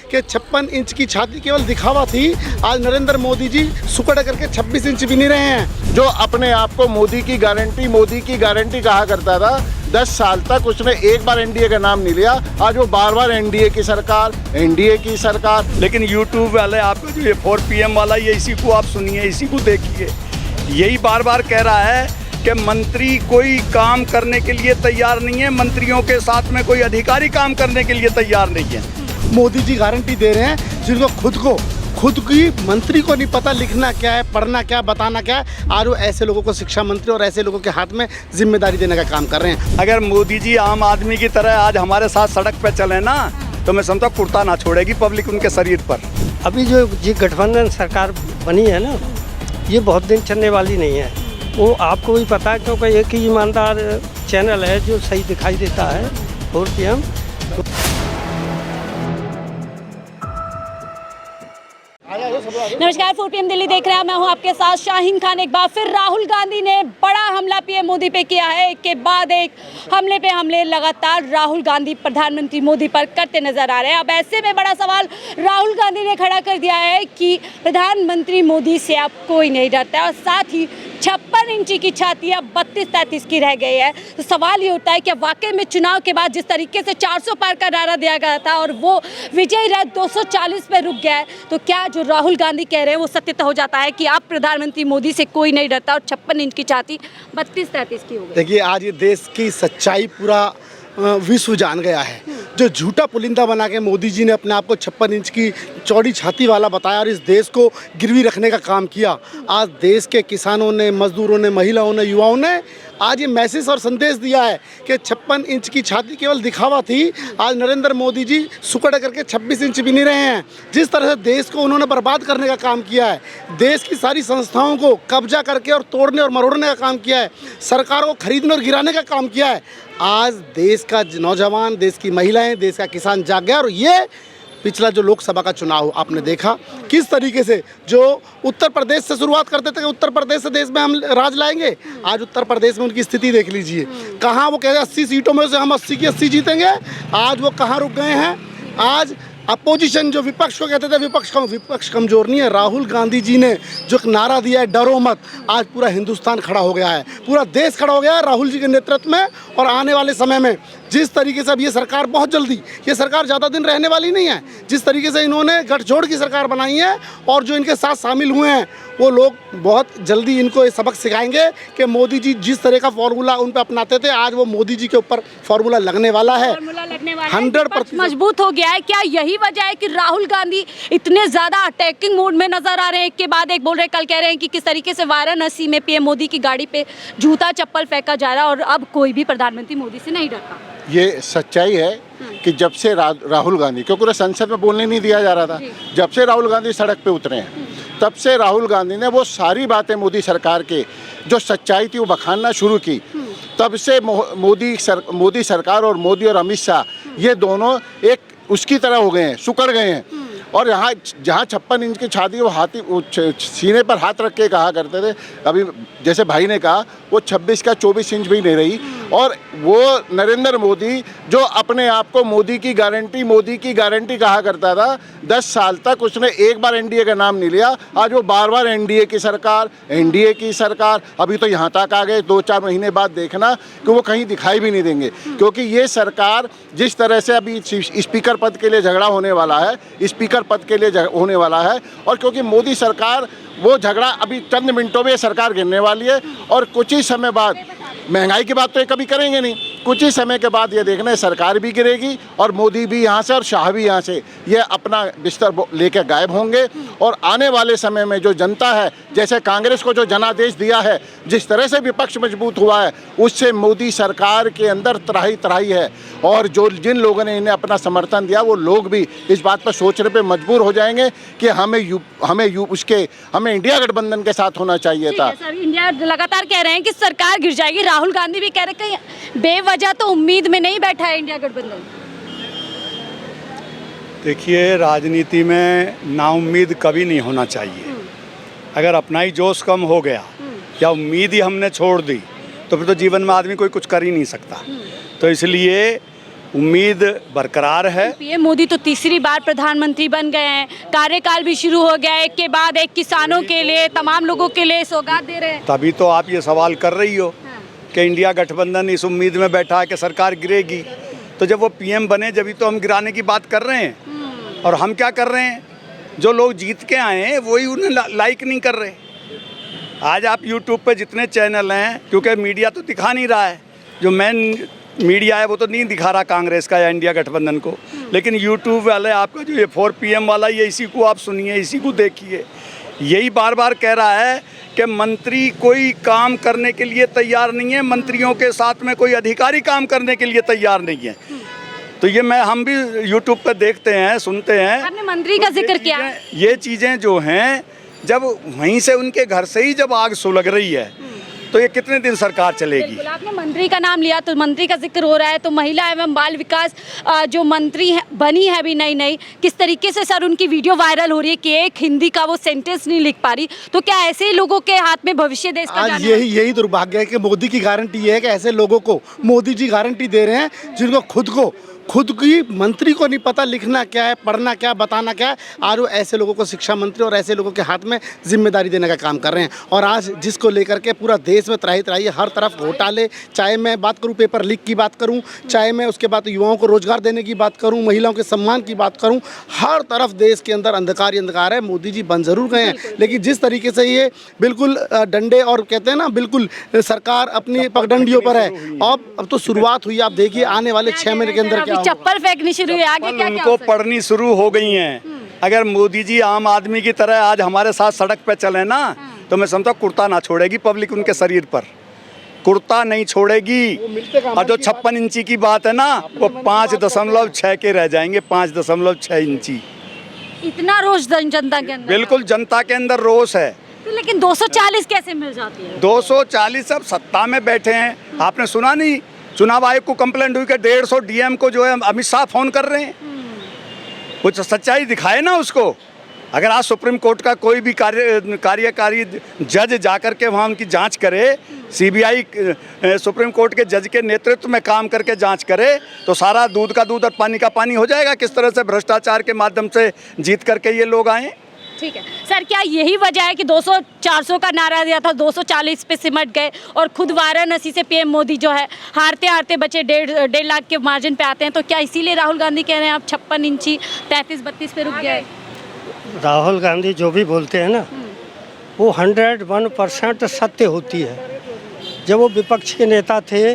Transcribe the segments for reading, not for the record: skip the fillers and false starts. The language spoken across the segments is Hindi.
कि 56 इंच की छाती केवल दिखावा थी। आज नरेंद्र मोदी जी सुकड़ करके 26 इंच भी नहीं रहे हैं। जो अपने आप को मोदी की गारंटी कहा करता था, 10 साल तक उसने एक बार एनडीए का नाम नहीं लिया। आज वो बार बार एनडीए की सरकार। लेकिन यूट्यूब वाले आपको जो ये 4PM वाला, ये इसी को आप सुनिए, इसी को देखिए, यही बार बार कह रहा है कि मंत्री कोई काम करने के लिए तैयार नहीं है, मंत्रियों के साथ में कोई अधिकारी काम करने के लिए तैयार नहीं है। मोदी जी गारंटी दे रहे हैं जिनको खुद की मंत्री को नहीं पता लिखना क्या है, पढ़ना क्या, बताना क्या है। आज वो ऐसे लोगों को शिक्षा मंत्री और ऐसे लोगों के हाथ में जिम्मेदारी देने का काम कर रहे हैं। अगर मोदी जी आम आदमी की तरह आज हमारे साथ सड़क पे चले ना, तो मैं समझता कुर्ता ना छोड़ेगी पब्लिक उनके शरीर पर। अभी जो गठबंधन सरकार बनी है ना, ये बहुत दिन चलने वाली नहीं है। वो आपको भी पता है, क्योंकि एक ही ईमानदार चैनल है जो सही दिखाई देता है, 4PM। नमस्कार, 4PM दिल्ली देख रहे हैं, मैं हूं आपके साथ शाहीन खान। एक बार फिर राहुल गांधी ने बड़ा हमला पीएम मोदी पे किया है। एक के बाद एक हमले लगातार राहुल गांधी प्रधानमंत्री मोदी पर करते नजर आ रहे हैं। अब ऐसे में बड़ा सवाल राहुल गांधी ने खड़ा कर दिया है कि प्रधानमंत्री मोदी से अब कोई नहीं डरता है, और साथ ही 56 इंची की छाती अब 32-33 की रह गई है। तो सवाल ये उठता है कि वाकई में चुनाव के बाद जिस तरीके से 400 पार का नारा दिया गया था और वो विजय रथ 240 पे रुक गया है, तो क्या जो राहुल गांधी कह रहे हैं वो सत्य हो जाता है कि अब प्रधानमंत्री मोदी से कोई नहीं डरता और 56 इंच की छाती 32-33 की हो गई। देखिए, आज ये देश की सच्चाई पूरा विश्व जान गया है। जो झूठा पुलिंदा बना के मोदी जी ने अपने आप को 56 इंच की चौड़ी छाती वाला बताया और इस देश को गिरवी रखने का काम किया, आज देश के किसानों ने, मजदूरों ने, महिलाओं ने, युवाओं ने आज ये मैसेज और संदेश दिया है कि 56 इंच की छाती केवल दिखावा थी। आज नरेंद्र मोदी जी सुकड़ करके 26 इंच भी नहीं रहे हैं। जिस तरह से देश को उन्होंने बर्बाद करने का काम किया है, देश की सारी संस्थाओं को कब्जा करके और तोड़ने और मरोड़ने का काम किया है, सरकारों को खरीदने और गिराने का काम किया है, आज देश का नौजवान, देश की महिलाएं, देश का किसान जाग गया। और ये पिछला जो लोकसभा का चुनाव आपने देखा किस तरीके से जो उत्तर प्रदेश से शुरुआत करते थे कि उत्तर प्रदेश से देश में हम राज लाएंगे, आज उत्तर प्रदेश में उनकी स्थिति देख लीजिए। कहाँ वो कह रहे 80 सीटों में से हम 80 की 80 जीतेंगे, आज वो कहाँ रुक गए हैं। आज अपोजिशन जो विपक्ष को कहते थे, विपक्ष कमजोर नहीं है। राहुल गांधी जी ने जो एक नारा दिया है डरो मत, आज पूरा हिंदुस्तान खड़ा हो गया है, पूरा देश खड़ा हो गया है राहुल जी के नेतृत्व में। और आने वाले समय में जिस तरीके से अब ये सरकार बहुत जल्दी, ये सरकार ज़्यादा दिन रहने वाली नहीं है, जिस तरीके से इन्होंने गठजोड़ की सरकार बनाई है और जो इनके साथ शामिल हुए हैं वो लोग बहुत जल्दी इनको ये सबक सिखाएंगे कि मोदी जी जिस तरह का फॉर्मूला उन पर अपनाते थे, आज वो मोदी जी के ऊपर फॉर्मूला लगने वाला है। 100% मजबूत हो गया है। क्या यही वजह है कि राहुल गांधी इतने ज्यादा अटैकिंग मोड में नजर आ रहे हैं? एक के बाद एक बोल रहे हैं, कल कह रहे हैं कि किस तरीके से वाराणसी में पीएम मोदी की गाड़ी पे जूता चप्पल फेंका जा रहा है और अब कोई भी प्रधानमंत्री मोदी से नहीं डरता। ये सच्चाई है कि जब से राहुल गांधी, क्योंकि उन्हें संसद में बोलने नहीं दिया जा रहा था, जब से राहुल गांधी सड़क पे उतरे हैं तब से राहुल गांधी ने वो सारी बातें मोदी सरकार के जो सच्चाई थी वो बखानना शुरू की। तब से मोदी सरकार और मोदी और अमित शाह ये दोनों एक उसकी तरह हो गए हैं, सुकड़ गए हैं। और यहाँ जहाँ 56 इंच की छाती वो सीने पर हाथ रख के कहा करते थे, अभी जैसे भाई ने कहा वो 26 का 24 इंच भी नहीं रही। और वो नरेंद्र मोदी जो अपने आप को मोदी की गारंटी कहा करता था, 10 साल तक उसने एक बार एनडीए का नाम नहीं लिया। आज वो बार बार एनडीए की सरकार। अभी तो यहाँ तक आ गए, 2-4 महीने बाद देखना कि वो कहीं दिखाई भी नहीं देंगे, क्योंकि ये सरकार जिस तरह से अभी स्पीकर पद के लिए झगड़ा होने वाला है, और क्योंकि मोदी सरकार वो झगड़ा अभी चंद मिनटों में सरकार गिरने वाली है और कुछ ही समय बाद, महंगाई की बात तो ये कभी करेंगे नहीं, कुछ ही समय के बाद ये देखना है सरकार भी गिरेगी और मोदी भी यहाँ से और शाह भी यहाँ से ये अपना बिस्तर लेकर गायब होंगे। और आने वाले समय में जो जनता है, जैसे कांग्रेस को जो जनादेश दिया है, जिस तरह से विपक्ष मजबूत हुआ है, उससे मोदी सरकार के अंदर त्राही है। और जिन लोगों ने इन्हें अपना समर्थन दिया वो लोग भी इस बात पर सोचने पे मजबूर हो जाएंगे कि हमें इंडिया गठबंधन के साथ होना चाहिए था। सर, इंडिया लगातार कह रहे हैं कि सरकार गिर जाएगी, राहुल गांधी भी कह रहे हैं कि बेवजह तो उम्मीद में नहीं बैठा है इंडिया गठबंधन। देखिए, राजनीति में नाउम्मीद कभी नहीं होना चाहिए। अगर अपना ही जोश कम हो गया या उम्मीद ही हमने छोड़ दी तो फिर तो जीवन में आदमी कोई कुछ कर ही नहीं सकता। तो इसलिए उम्मीद बरकरार है। पीएम मोदी तो तीसरी बार प्रधानमंत्री बन गए हैं, कार्यकाल भी शुरू हो गया है, एक के बाद एक किसानों के लिए, तमाम लोगों के लिए सौगात दे रहे हैं। तभी तो आप ये सवाल कर रही हो कि इंडिया गठबंधन इस उम्मीद में बैठा है कि सरकार गिरेगी। तो जब वो पीएम बने जब तो हम गिराने की बात कर रहे हैं। और हम क्या कर रहे हैं, जो लोग जीत के आए हैं वही उन्हें लाइक नहीं कर रहे। आज आप यूट्यूब पे जितने चैनल हैं, क्योंकि मीडिया तो दिखा नहीं रहा है, जो मेन मीडिया है वो तो नहीं दिखा रहा कांग्रेस का या इंडिया गठबंधन को, लेकिन यूट्यूब वाले आपका जो ये 4PM वाला, ये इसी को आप सुनिए, इसी को देखिए। यही बार बार कह रहा है कि मंत्री कोई काम करने के लिए तैयार नहीं है, मंत्रियों के साथ में कोई अधिकारी काम करने के लिए तैयार नहीं है। तो ये हम भी यूट्यूब पर देखते हैं, सुनते हैं। आपने मंत्री का जिक्र किया। ये चीज़ें जो हैं, जब वहीं से उनके घर से ही जब आग सुलग रही है तो ये कितने दिन सरकार चलेगी। बिल्कुल, आपने मंत्री का नाम लिया तो मंत्री का जिक्र हो रहा है, तो महिला एवं बाल विकास जो मंत्री है, बनी है अभी नई, किस तरीके से सर उनकी वीडियो वायरल हो रही है कि एक हिंदी का वो सेंटेंस नहीं लिख पा रही। तो क्या ऐसे ही लोगों के हाथ में भविष्य देश का आज यही दुर्भाग्य है कि मोदी की गारंटी ये है कि ऐसे लोगों को मोदी जी गारंटी दे रहे हैं जिनको खुद की मंत्री को नहीं पता लिखना क्या है, पढ़ना क्या, बताना क्या है, और वो ऐसे लोगों को शिक्षा मंत्री और ऐसे लोगों के हाथ में जिम्मेदारी देने का काम कर रहे हैं। और आज जिसको लेकर के पूरा देश में त्राही हर तरफ घोटाले, चाहे मैं बात करूं पेपर लीक की बात करूं, चाहे मैं उसके बाद युवाओं को रोजगार देने की बात करूं, महिलाओं के सम्मान की बात करूं, हर तरफ देश के अंदर अंधकार ही अंधकार है। मोदी जी बन जरूर गए हैं, लेकिन जिस तरीके से ये बिल्कुल डंडे और कहते हैं ना, बिल्कुल सरकार अपनी पगडंडियों पर है। अब तो शुरुआत हुई, आप देखिए आने वाले 6 महीने के अंदर क्या चप्पल फेंकनी शुरू हुई, आगे क्या उनको पढ़नी शुरू हो गई हैं। अगर मोदी जी आम आदमी की तरह आज हमारे साथ सड़क पे चले ना, तो मैं समझता कुर्ता ना छोड़ेगी पब्लिक उनके शरीर पर, कुर्ता नहीं छोड़ेगी। और जो 56 इंची की बात है ना, वो 5.6 के रह जाएंगे, 5.6 इंची। इतना रोष जनता के अंदर? बिल्कुल, जनता के अंदर रोष है। तो लेकिन 240 कैसे मिल जाती है? 240 अब सत्ता में बैठे हैं। आपने सुना नहीं, चुनाव आयोग को कंप्लेंट हुई कि 150 डीएम को जो है अमित शाह फोन कर रहे हैं। कुछ सच्चाई दिखाए ना उसको। अगर आज सुप्रीम कोर्ट का कोई भी कार्यकारी जज जाकर के वहाँ उनकी जांच करे, सीबीआई सुप्रीम कोर्ट के जज के नेतृत्व में काम करके जांच करे, तो सारा दूध का दूध और पानी का पानी हो जाएगा किस तरह से भ्रष्टाचार के माध्यम से जीत करके ये लोग आए। ठीक है सर, क्या यही वजह है कि 200-400 का नारा दिया था, 240 पे सिमट गए, और खुद वाराणसी से पीएम मोदी जो है हारते हारते बचे 1.5 लाख के मार्जिन पे आते हैं, तो क्या इसीलिए राहुल गांधी कह रहे हैं आप 56 इंची 33-32 पे रुक गए? राहुल गांधी जो भी बोलते हैं ना, वो 101% सत्य होती है। जब वो विपक्ष के नेता थे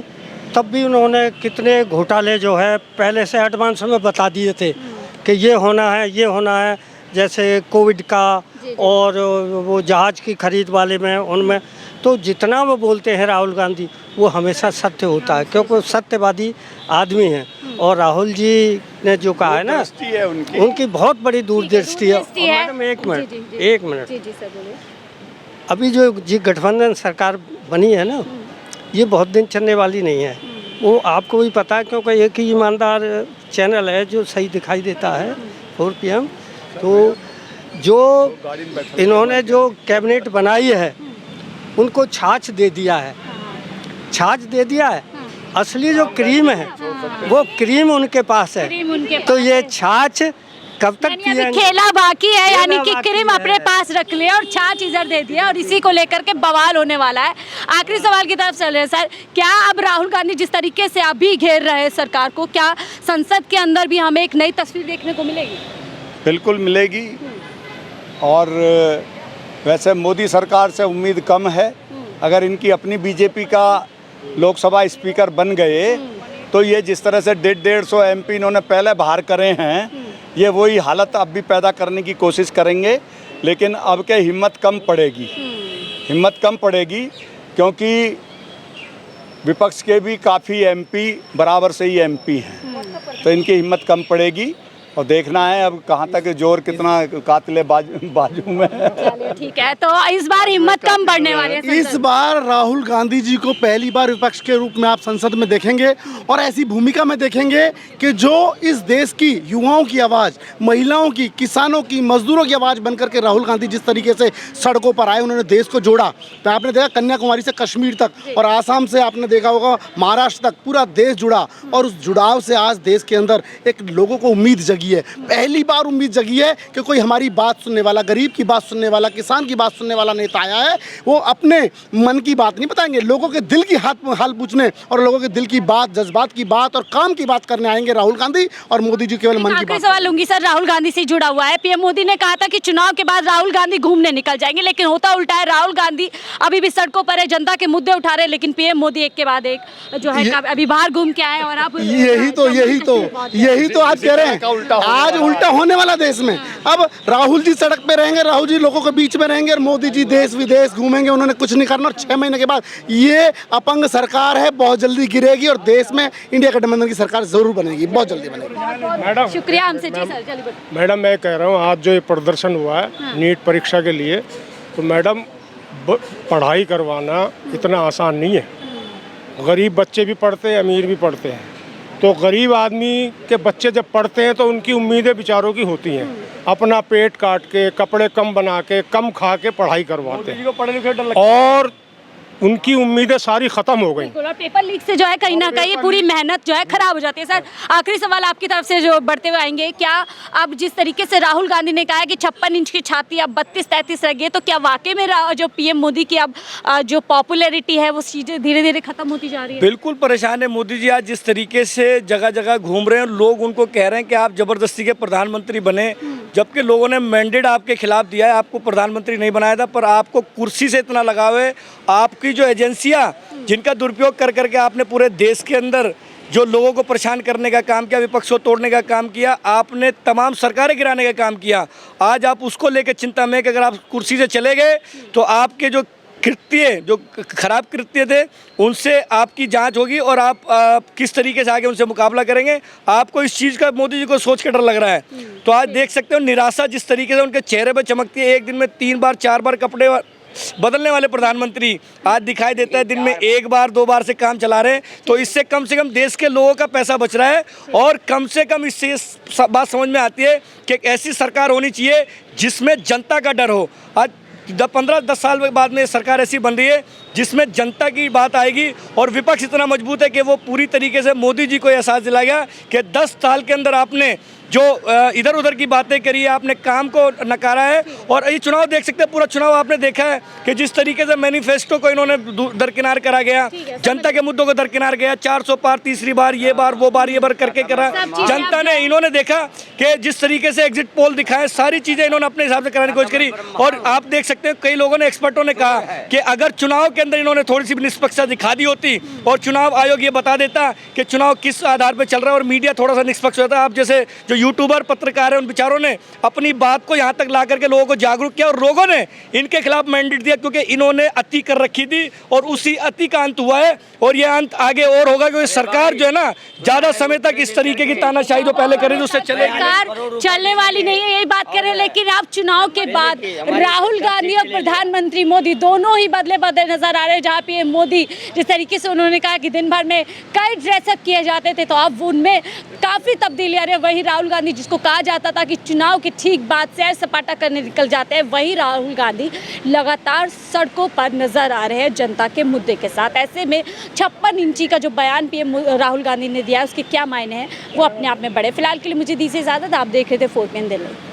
तब भी उन्होंने कितने घोटाले जो है पहले से एडवांस में बता दिए थे कि ये होना है, ये होना है, जैसे कोविड का और वो जहाज की खरीद वाले में, उनमें तो जितना वो बोलते हैं राहुल गांधी वो हमेशा सत्य होता है, क्योंकि वो सत्यवादी आदमी हैं। और राहुल जी ने जो कहा है ना, उनकी बहुत बड़ी दूरदृष्टि है। मैडम एक मिनट, अभी जो गठबंधन सरकार बनी है ना, ये बहुत दिन चलने वाली नहीं है। वो आपको भी पता है, क्योंकि एक ही ईमानदार चैनल है जो सही दिखाई देता है, 4PM। तो जो इन्होंने जो कैबिनेट बनाई है उनको छाछ दे दिया है, असली जो क्रीम है वो क्रीम उनके पास है। तो ये छाछ कब तक पिएंगे? खेला बाकी है, यानी कि क्रीम अपने पास रख लिया और छाछ इधर दे दिया, और इसी को लेकर के बवाल होने वाला है। आखिरी सवाल की तरफ चल रहे हैं सर, क्या अब राहुल गांधी जिस तरीके से अभी घेर रहे हैं सरकार को, क्या संसद के अंदर भी हमें एक नई तस्वीर देखने को मिलेगी? बिल्कुल मिलेगी। और वैसे मोदी सरकार से उम्मीद कम है। अगर इनकी अपनी बीजेपी का लोकसभा स्पीकर बन गए तो ये जिस तरह से 150 MP इन्होंने पहले बाहर करे हैं, ये वही हालत अब भी पैदा करने की कोशिश करेंगे। लेकिन अब के हिम्मत कम पड़ेगी, क्योंकि विपक्ष के भी काफ़ी MP बराबर से ही MP हैं, तो इनकी हिम्मत कम पड़ेगी। और देखना है अब कहाँ तक जोर कितना कातिल बाजू में है। चलिए ठीक है, तो इस बार हिम्मत कम बढ़ने वाली है इस संसद। बार राहुल गांधी जी को पहली बार विपक्ष के रूप में आप संसद में देखेंगे और ऐसी भूमिका में देखेंगे कि जो इस देश की युवाओं की आवाज़, महिलाओं की, किसानों की, मजदूरों की आवाज़ बनकर के राहुल गांधी जिस तरीके से सड़कों पर आए, उन्होंने देश को जोड़ा। तो आपने देखा कन्याकुमारी से कश्मीर तक और आसाम से आपने देखा होगा महाराष्ट्र तक, पूरा देश जुड़ा और उस जुड़ाव से आज देश के अंदर एक लोगों को उम्मीद जगी है। पहली बार उम्मीद जगी है कि कोई हमारी बात सुनने वाला, गरीब की बात सुनने वाला, किसान की बात सुनने वाला नेता आया है। वो अपने मन की बात नहीं बताएंगे, लोगों के दिल की हाल पूछने और लोगों के दिल की बात, जज्बात की बात और काम की बात करने आएंगे राहुल गांधी। और मोदी जी केवल मन की आखिरी बात। सवाल लूंगी सर, राहुल गांधी से जुड़ा हुआ है। पीएम मोदी ने कहा था कि चुनाव के बाद राहुल गांधी घूमने निकल जाएंगे, लेकिन होता उल्टा है। राहुल गांधी अभी भी सड़कों पर है, जनता के मुद्दे उठा रहे हैं, लेकिन पीएम मोदी एक के बाद एक जो है अभी बाहर घूम के आए और आप यही तो आज कह रहे हैं, आज उल्टा होने वाला देश में। अब राहुल जी सड़क पे रहेंगे, राहुल जी लोगों के बीच में रहेंगे और मोदी जी देश विदेश घूमेंगे, उन्होंने कुछ नहीं करना। और 6 महीने के बाद ये अपंग सरकार है, बहुत जल्दी गिरेगी और देश में इंडिया गठबंधन की सरकार जरूर बनेगी, बहुत जल्दी बनेगी। मैडम शुक्रिया हमसे। जी सर, चलिए बोलिए। मैडम मैं कह रहा हूँ आज जो ये प्रदर्शन हुआ है नीट परीक्षा के लिए, तो मैडम पढ़ाई करवाना इतना आसान नहीं है। गरीब बच्चे भी पढ़ते हैं, अमीर भी पढ़ते हैं। तो गरीब आदमी के बच्चे जब पढ़ते हैं तो उनकी उम्मीदें बेचारों की होती हैं, अपना पेट काट के, कपड़े कम बना के, कम खा के पढ़ाई करवाते हैं और उनकी उम्मीदें सारी खत्म हो गई। और पेपर लीक से जो है कहीं ना कहीं पूरी मेहनत जो है खराब हो जाती है। सर आखिरी सवाल आपकी तरफ से जो बढ़ते हुए आएंगे, क्या अब जिस तरीके से राहुल गांधी ने कहा है कि 56 इंच की छाती अब 32-33 रह गई है, तो क्या वाकई में जो पीएम मोदी की अब जो पॉपुलैरिटी है वो चीजें धीरे धीरे खत्म होती जा रही है? बिल्कुल परेशान है मोदी जी। आज जिस तरीके से जगह जगह घूम रहे हैं, लोग उनको कह रहे हैं कि आप जबरदस्ती के प्रधानमंत्री बने, जबकि लोगों ने मैंडेट आपके खिलाफ दिया है, आपको प्रधानमंत्री नहीं बनाया था। पर आपको कुर्सी से इतना लगाव है, आपकी जो एजेंसियां जिनका दुरुपयोग कर करके आपने पूरे देश के अंदर जो लोगों को परेशान करने का काम किया, विपक्ष को तोड़ने का काम किया, आपने तमाम सरकारें गिराने का काम किया। आज आप उसको लेकर चिंता में कि अगर आप कुर्सी से चले गए तो आपके जो कृत्य, जो खराब कृत्य थे, उनसे आपकी जांच होगी और आप किस तरीके से आगे उनसे मुकाबला करेंगे। आपको इस चीज़ का मोदी जी को सोच के डर लग रहा है। तो आज देख सकते हो निराशा जिस तरीके से उनके चेहरे पर चमकती है। एक दिन में 3 बार 4 बार कपड़े बदलने वाले प्रधानमंत्री आज दिखाई देता है दिन में 1 बार 2 बार से काम चला रहे हैं। तो इससे कम से कम देश के लोगों का पैसा बच रहा है और कम से कम इससे बात समझ में आती है कि एक ऐसी सरकार होनी चाहिए जिसमें जनता का डर हो। आज 15-10 साल बाद में सरकार ऐसी बन रही है जिसमें जनता की बात आएगी और विपक्ष इतना मजबूत है कि वो पूरी तरीके से मोदी जी को एहसास दिलाएगा कि 10 साल के अंदर आपने जो इधर उधर की बातें करी है, आपने काम को नकारा है। और ये चुनाव देख सकते हैं, पूरा चुनाव आपने देखा है कि जिस तरीके से मैनिफेस्टो को इन्होंने दरकिनार करा गया, जनता के मुद्दों को दरकिनार गया, 400 पार तीसरी बार, ये बार वो बार, ये बार करके करा। जनता ने, इन्होंने देखा कि जिस तरीके से एग्जिट पोल दिखाए, सारी चीज़ें इन्होंने अपने हिसाब से कराने की कोशिश करी। और आप देख सकते हैं कई लोगों ने, एक्सपर्टों ने कहा कि अगर चुनाव के अंदर इन्होंने थोड़ी सी निष्पक्षता दिखा दी होती और चुनाव आयोग ये बता देता कि चुनाव किस आधार पर चल रहा है और मीडिया थोड़ा सा निष्पक्ष होता है। आप जैसे जो यूट्यूबर, पत्रकार है, उन बेचारों ने अपनी बात को यहाँ तक ला करके लोगों को जागरूक किया और लोगों ने इनके खिलाफ मैंडेट दिया, क्योंकि इन्होंने अति कर रखी थी और उसी अति का अंत हुआ है। और ये अंत आगे और होगा, क्योंकि सरकार जो है ना ज़्यादा समय तक इस तरीके की तानाशाही जो पहले करी थी उससे चलने वाली नहीं है, यही बात करें। लेकिन आप चुनाव के बाद राहुल गांधी और प्रधानमंत्री मोदी दोनों ही बदले नजर आ रहे हैं। जहाँ पे मोदी जिस तरीके से उन्होंने कहा कि दिन भर में कई ड्रेसअप किए जाते थे, तो अब उनमें काफ़ी तब्दीली आ रही है। वहीं राहुल गांधी, जिसको कहा जाता था कि चुनाव के ठीक बाद सैर सपाटा करने निकल जाते हैं, वहीं राहुल गांधी लगातार सड़कों पर नजर आ रहे हैं जनता के मुद्दे के साथ। ऐसे में 56 इंची का जो बयान पीएम राहुल गांधी ने दिया है, उसके क्या मायने हैं वो अपने आप में बड़े। फिलहाल के लिए मुझे दी से इजाज़त। आप देख रहे थे 4PM दिल्ली।